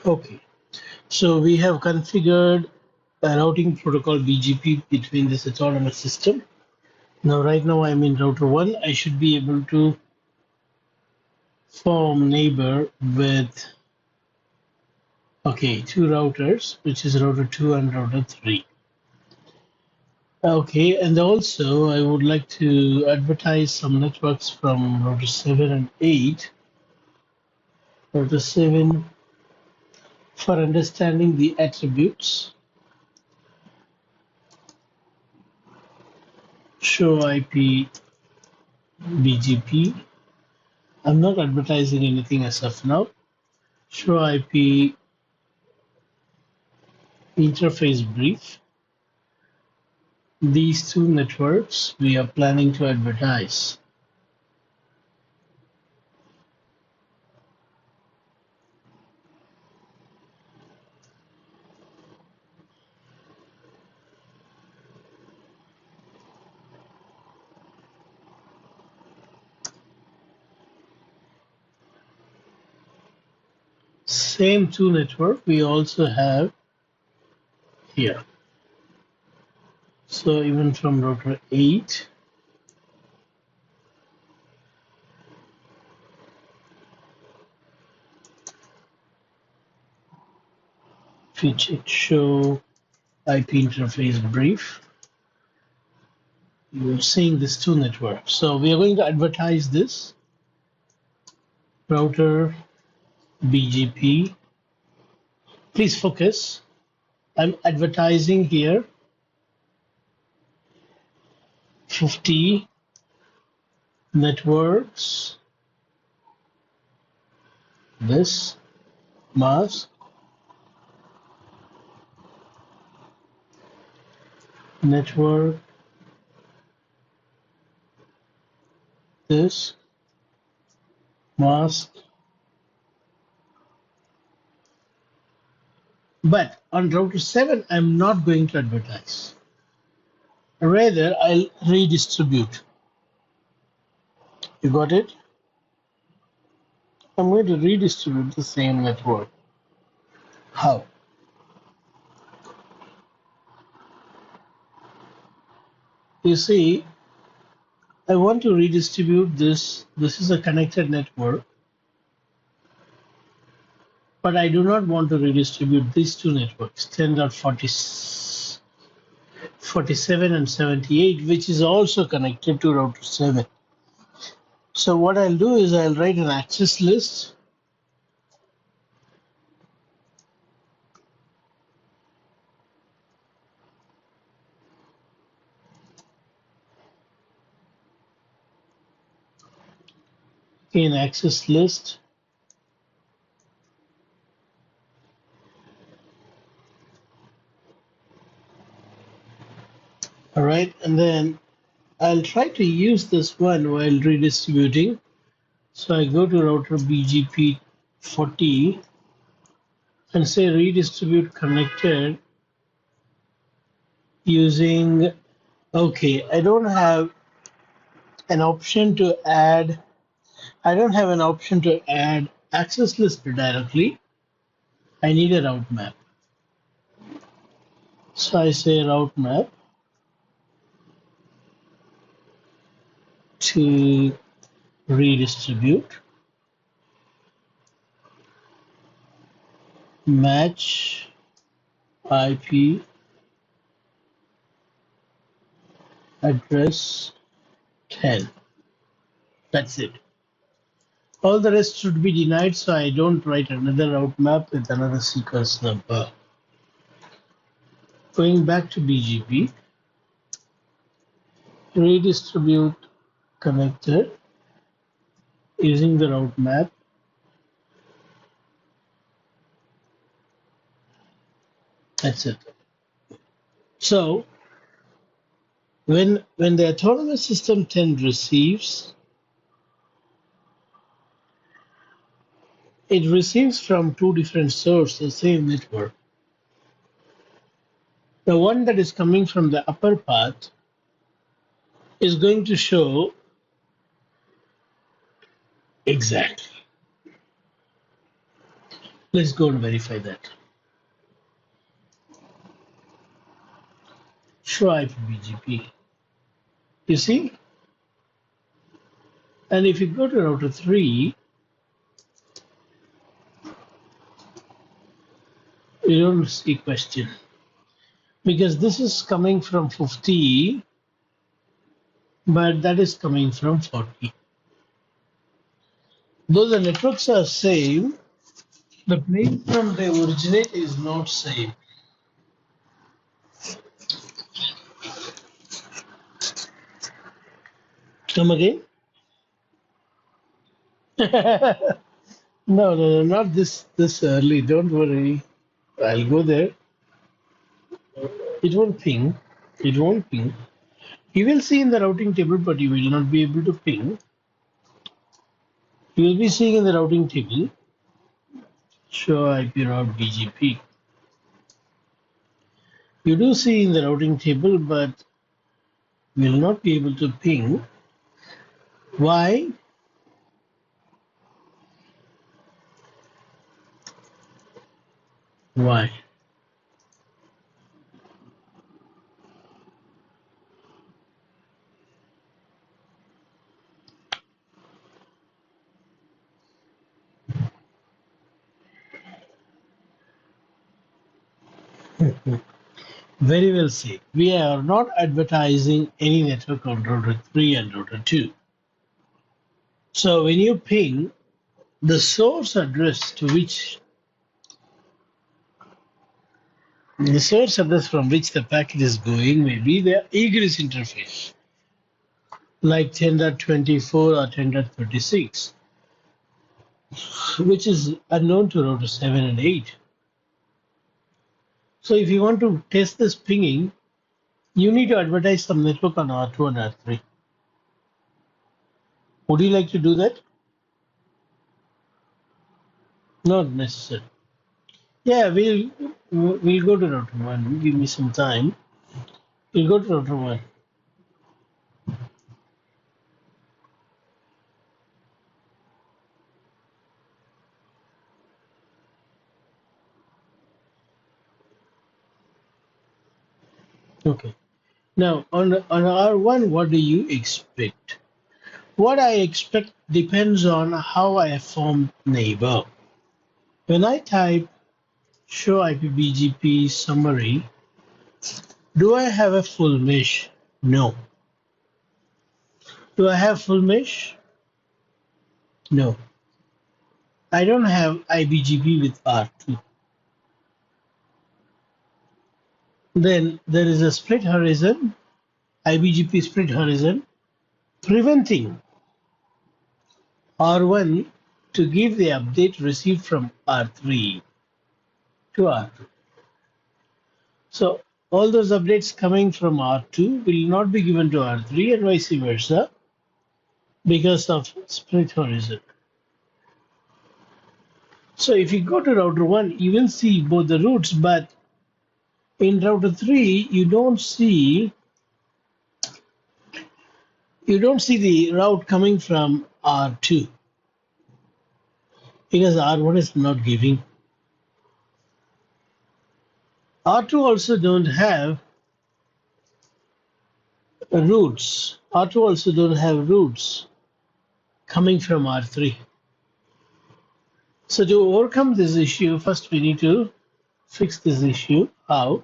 Okay, so we have configured a routing protocol BGP between this autonomous system. Now, right now I'm in router 1. I should be able to form neighbor with, okay, two routers, which is router 2 and router 3. Okay, and also I would like to advertise some networks from router 7 and 8. Router 7 for understanding the attributes. Show IP BGP. I'm not advertising anything as of now. Show IP interface brief. These two networks we are planning to advertise. Same two network we also have here. So even from router 8, if you check show IP interface brief, you're seeing these two networks. So we are going to advertise this router BGP. Please focus. I'm advertising here 50 networks, this mask, network, this mask. But on router 7, I'm not going to advertise. Rather, I'll redistribute. You got it? I'm going to redistribute the same network. How? You see, I want to redistribute this. This is a connected network, but I do not want to redistribute these two networks, 10.47 and 78, which is also connected to router 7. So what I'll do is I'll write an access list. In access list, all right, and then I'll try to use this one while redistributing. So I go to router BGP 40 and say redistribute connected using, okay, I don't have an option to add access list directly. I need a route map. So I say route map to redistribute, match IP address 10. That's it. All the rest should be denied, so I don't write another route map with another sequence number. Going back to BGP, redistribute connected using the route map. That's it. So when the autonomous system 10 receives, it receives from two different sources the same network. The one that is coming from the upper path is going to show exactly Let's go and verify that. Show IP BGP. You see? And if you go to router 3, you don't see question. Because this is coming from 50, but that is coming from 40. Though the networks are same, the place from they originate is not same. Come again? No, not this early. Don't worry. I'll go there. It won't ping. It won't ping. You will see in the routing table, but you will not be able to ping. You will be seeing in the routing table, show IP route BGP. You do see in the routing table, but will not be able to ping. Why? Why? Very well said. We are not advertising any network on router 3 and router 2. So when you ping, the source address to which the source address from which the packet is going may be the egress interface, like 10.24 or 10.36, which is unknown to router 7 and 8. So if you want to test this pinging, you need to advertise some network on R2 and R3. Would you like to do that? Not necessary. Yeah, we'll go to router 1. Give me some time. We'll go to router 1. Okay. Now on R1, what do you expect? What I expect depends on how I form neighbor. When I type show IPBGP summary, do I have a full mesh? No. Do I have full mesh? No. I don't have IBGP with R2. Then there is a split horizon, IBGP split horizon, preventing R1 to give the update received from R3 to R2. So all those updates coming from R2 will not be given to R3 and vice versa because of split horizon. So if you go to router 1, you will see both the routes, but in router 3, you don't see the route coming from R2 because R1 is not giving. R2 also don't have routes. R2 also don't have routes coming from R3. So to overcome this issue, first we need to fix this issue. How?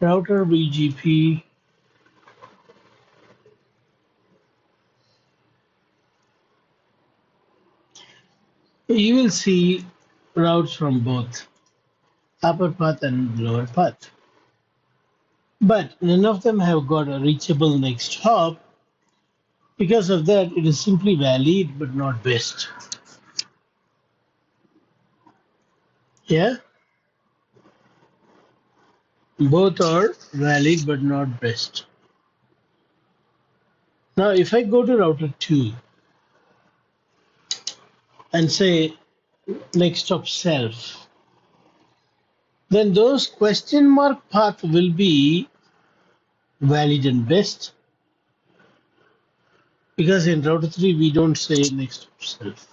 Router BGP you will see routes from both upper path and lower path. But none of them have got a reachable next hop. Because of that, it is simply valid but not best. Yeah? Both are valid but not best. Now, if I go to router 2 and say next hop self, then those question mark path will be valid and best because in router 3 we don't say next hop self.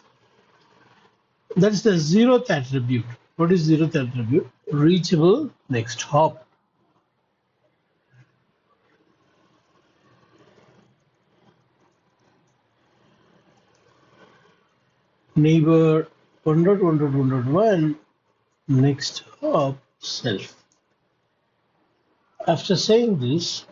That's the zeroth attribute. What is zeroth attribute? Reachable next hop. Neighbor 1.1.1.1 next hop self. After saying this,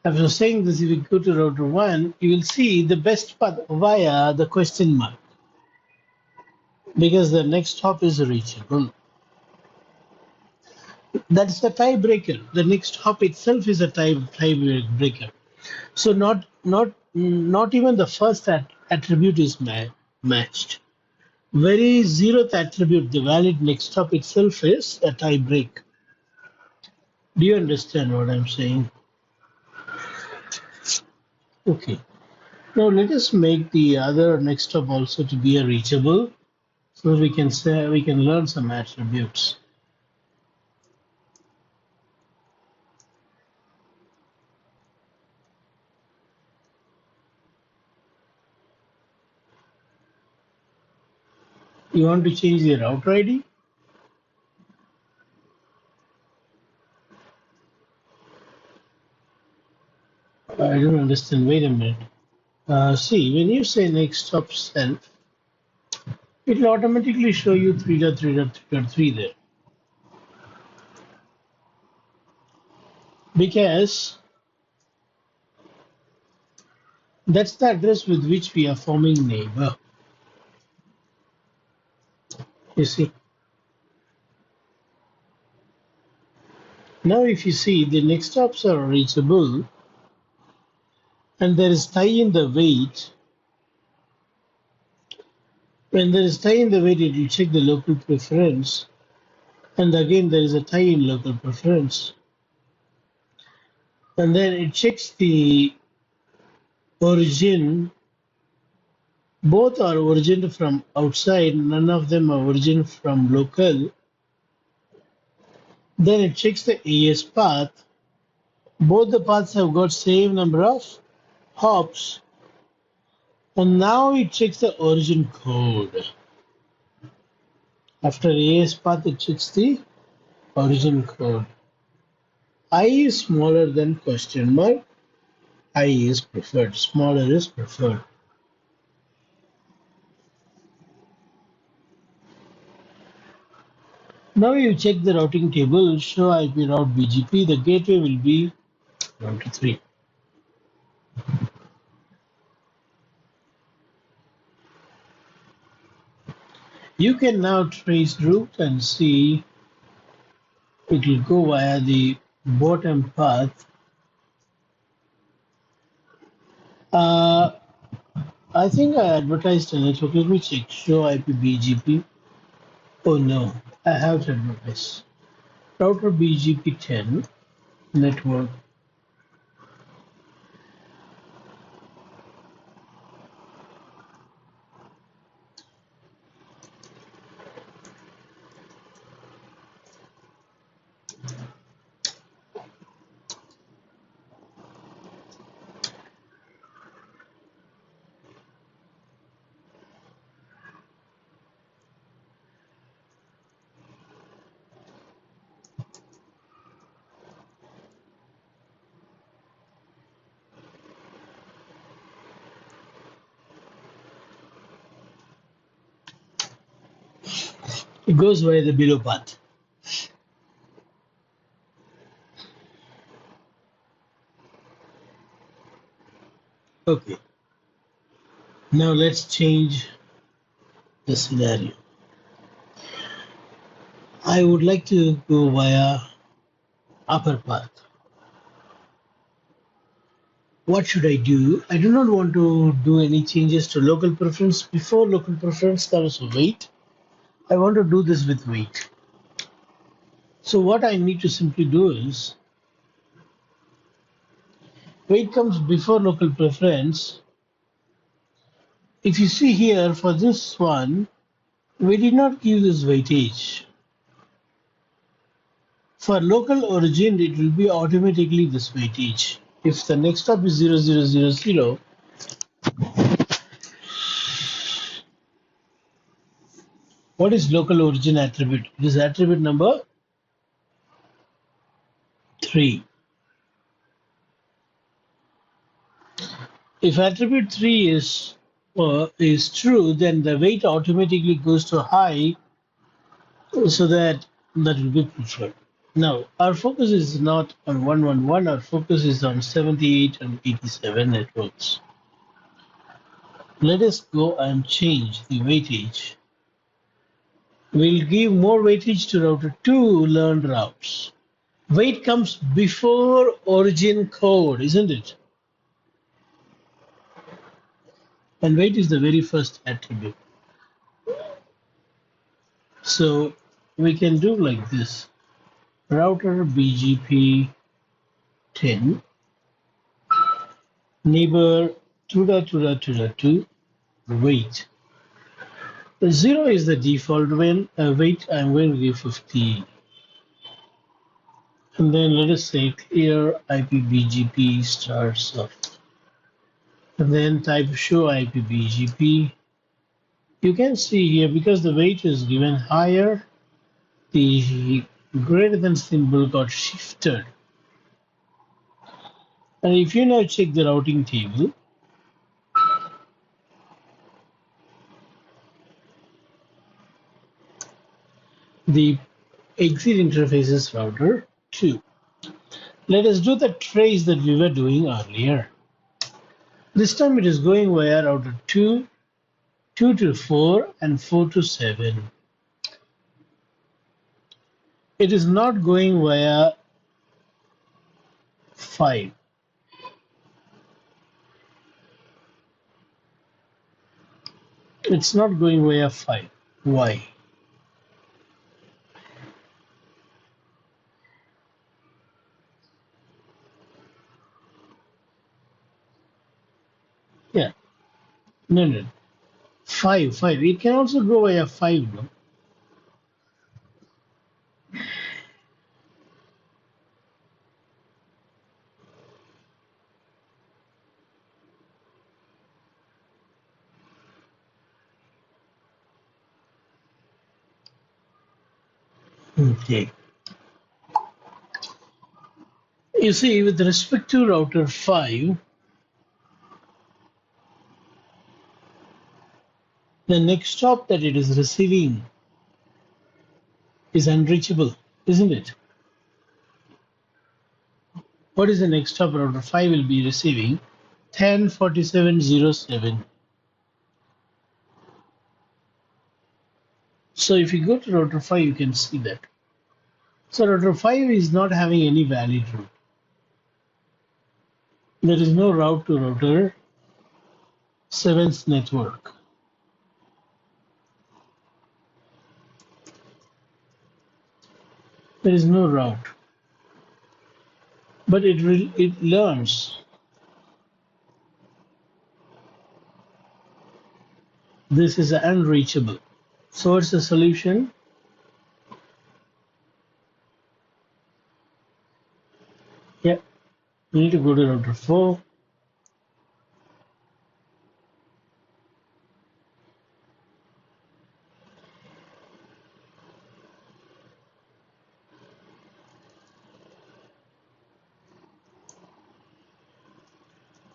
if you go to router 1, you will see the best path via the question mark because the next hop is reachable. That's the tiebreaker. The next hop itself is a tiebreaker. So not even the first attribute is matched. Very zeroth attribute, the valid next hop itself is a tie break. Do you understand what I'm saying? Okay. Now let us make the other next hop also to be a reachable, so we can say we can learn some attributes. You want to change the router ID? I don't understand. Wait a minute. See, when you say next hop self, it will automatically show you 3.3.3.3 there. Because that's the address with which we are forming neighbor. You see. Now if you see the next hops are reachable and there is tie in the weight. When there is tie in the weight, it will check the local preference. And again there is a tie in local preference. And then it checks the origin. Both are origin from outside, none of them are origin from local. Then it checks the AS path. Both the paths have got same number of hops. And now it checks the origin code. After AS path, it checks the origin code. I is smaller than question mark. I is preferred. Smaller is preferred. Now you check the routing table, show IP route BGP. The gateway will be 1 to 3. You can now trace route and see it will go via the bottom path. I think I advertised a network. Let me check. Show IP BGP. Oh no, I have to advertise. Router BGP 10 network. It goes via the below path. Okay. Now let's change the scenario. I would like to go via upper path. What should I do? I do not want to do any changes to local preference. Before local preference comes wait. I want to do this with wait. So what I need to simply do is wait comes before local preference. If you see here for this one, we did not give this weightage. For local origin, it will be automatically this weightage. If the next stop is 0000, What is local origin attribute? It is attribute number 3. If attribute 3 is true, then the weight automatically goes to high, so that will be preferred. Now, our focus is not on 111, our focus is on 78 and 87 networks. Let us go and change the weightage. We'll give more weightage to router 2 learned routes. Weight comes before origin code, isn't it? And weight is the very first attribute. So we can do like this. Router BGP 10, neighbor 2.2.2.2, weight. 0 is the default weight. I'm going to give 50. And then let us say clear IPBGP starts off. And then type show IPBGP. You can see here, because the weight is given higher, the greater than symbol got shifted. And if you now check the routing table, the exit interfaces router 2. Let us do the trace that we were doing earlier. This time it is going via router 2, 2 to 4, and 4 to 7. It is not going via 5. It's not going via 5. Why? Yeah. No. 5. It can also go via 5. No? Okay. You see, with respect to router 5, the next stop that it is receiving is unreachable, isn't it? What is the next stop router 5 will be receiving? 104707. So if you go to router 5, you can see that. So router 5 is not having any valid route. There is no route to router 7's network. There is no route. But it learns. This is unreachable. So what's the solution? Yeah, we need to go to router 4.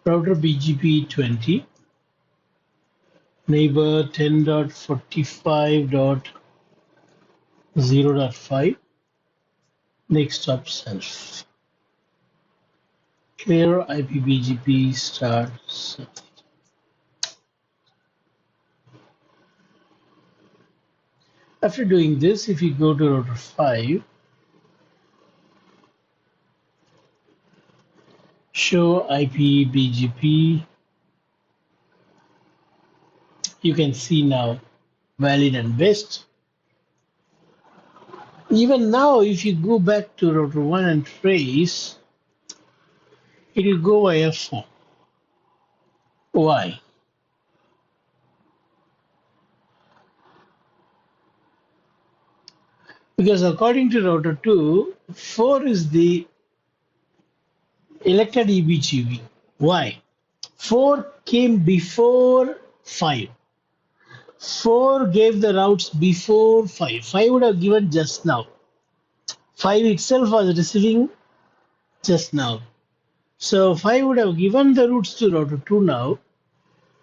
Router BGP 20, neighbor 10.45.0.5, next stop self. Clear IPBGP start self. After doing this, if you go to router 5, show IPBGP, you can see now valid and best. Even now, if you go back to router 1 and trace, it will go via 4. Why? Because according to router 2, 4 is the elected EBGP. Why? 4 came before 5. 4 gave the routes before 5. 5 would have given just now. 5 itself was receiving just now. So 5 would have given the routes to router 2 now,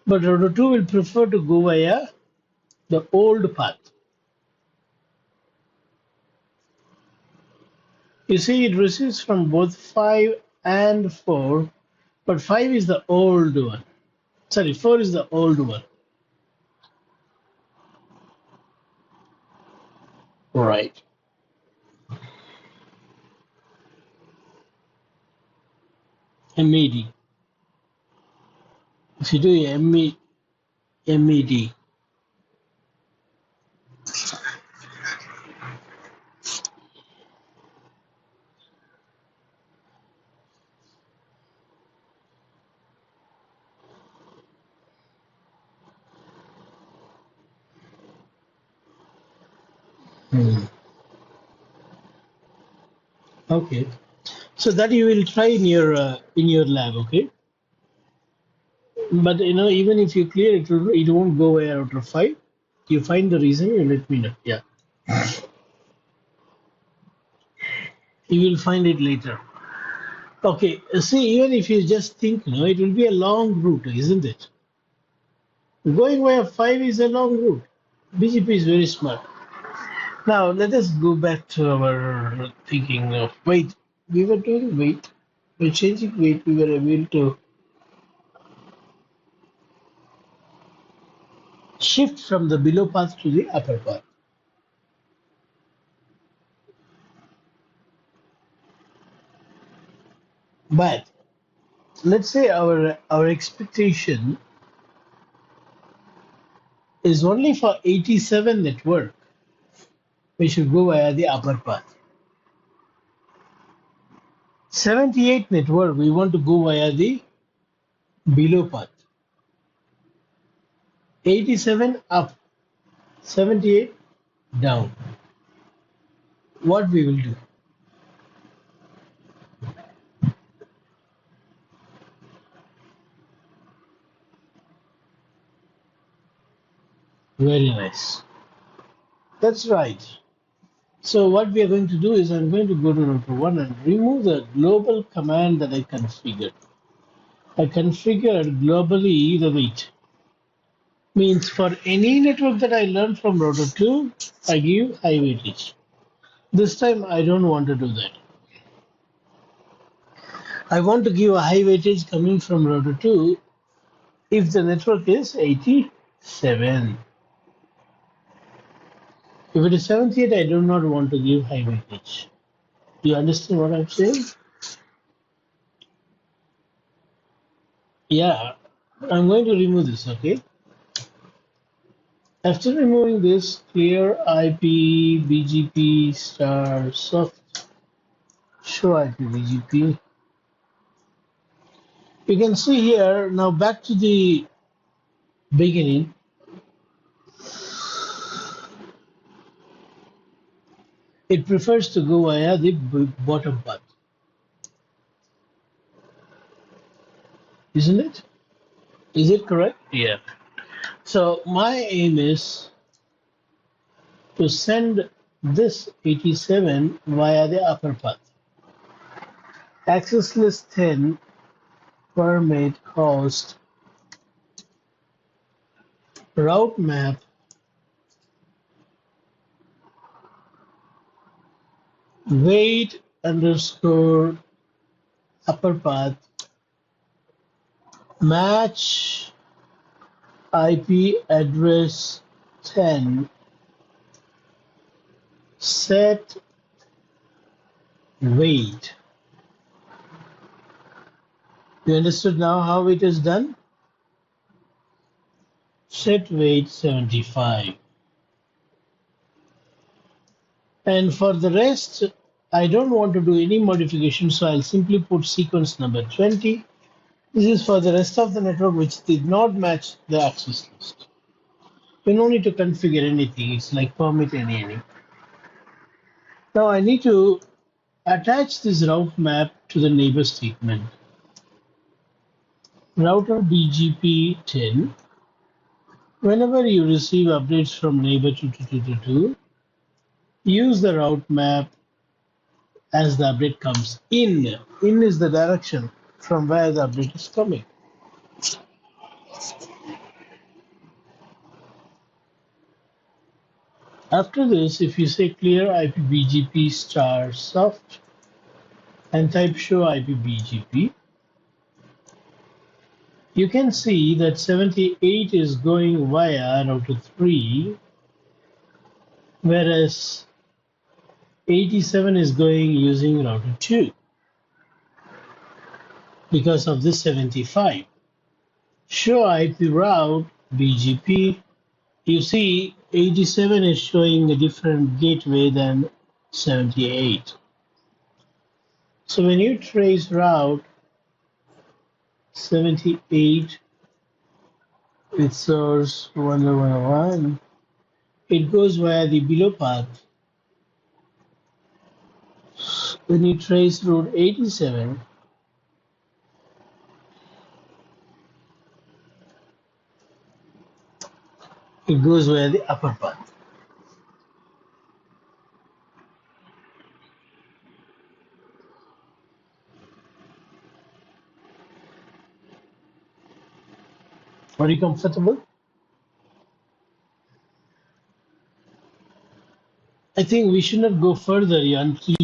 but router 2 will prefer to go via the old path. You see, it receives from both 5 and 4, but 5 is the old one. Sorry, 4 is the old one. Right. MED. If you do MED. Okay. So that you will try in your lab, okay? But even if you clear it, it won't go away out of 5. You find the reason, you let me know. Yeah. You will find it later. Okay. See, even if you just think, it will be a long route, isn't it? Going via 5 is a long route. BGP is very smart. Now let us go back to our thinking of weight. We were doing weight. By changing weight, we were able to shift from the below path to the upper path. But let's say our expectation is only for 87 network. We should go via the upper path. 78 network, we want to go via the below path. 87 up, 78 down. What we will do? Very nice. That's right. So what we are going to do is I'm going to go to router 1 and remove the global command that I configured. I configured globally the weight. Means for any network that I learned from router 2, I give high weightage. This time I don't want to do that. I want to give a high weightage coming from router 2 if the network is 87. If it is 78, I do not want to give high weightage. Do you understand what I'm saying? Yeah, I'm going to remove this, okay? After removing this, clear IP, BGP, star, soft, show IP, BGP. You can see here, now back to the beginning. It prefers to go via the bottom path. Isn't it? Is it correct? Yeah. So my aim is to send this 87 via the upper path. Access list 10 permit host route map weight underscore upper path match IP address 10 set weight. You understood now how it is done? Set weight 75. And for the rest, I don't want to do any modification, so I'll simply put sequence number 20. This is for the rest of the network which did not match the access list. You don't need to configure anything, it's like permit any. Now I need to attach this route map to the neighbor statement. Router BGP 10 Whenever you receive updates from neighbor 2222, use the route map as the update comes in. In is the direction from where the update is coming. After this, if you say clear IPBGP star soft and type show IPBGP, you can see that 78 is going via router 3, whereas 87 is going using router 2 because of this 75. Show IP route BGP, you see 87 is showing a different gateway than 78. So when you trace route 78 with source 101, it goes via the below path. When you trace route 87, it goes via the upper path. Are you comfortable? I think we should not go further until